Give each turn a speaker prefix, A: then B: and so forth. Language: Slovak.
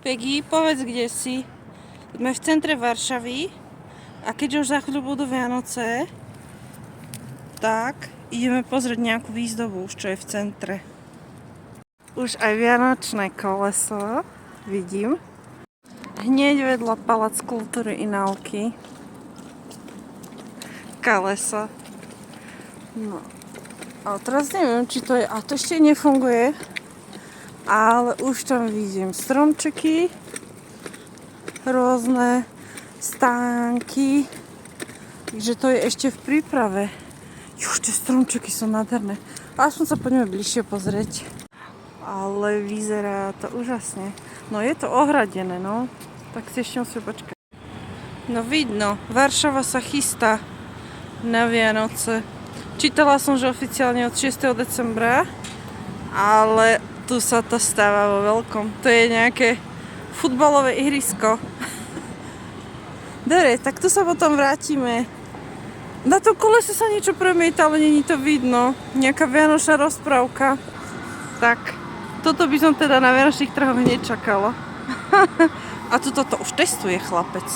A: Peggy, povedz, kde si? Sme v centre Varšavy a keďže už za chvíľu budú Vianoce, tak ideme pozrieť nejakú výzdobu, už čo je v centre. Už aj vianočné koleso vidím. Hneď vedľa Palác kultúry i náuky. Koleso. No. A teraz neviem, či to je... A to ešte nefunguje. Ale už tam vidím stromčeky. Rôzne stánky. Takže to je ešte v príprave. Už tie stromčeky sú nádherné. Aspoň sa poďme bližšie pozrieť. Ale vyzerá to úžasne. No je to ohradené, no. Tak si ešte musím počkať. No vidno, Varšava sa chystá na Vianoce. Čítala som, že oficiálne od 6. decembra, ale tu sa to stáva vo veľkom. To je nejaké futbalové ihrisko. Dobre, tak tu sa potom vrátime. Na tom kolese sa niečo premieta, ale není to vidno. Nejaká vianočná rozprávka. Tak, toto by som teda na vianočných trhoch hneď čakala. A tuto to už testuje chlapec.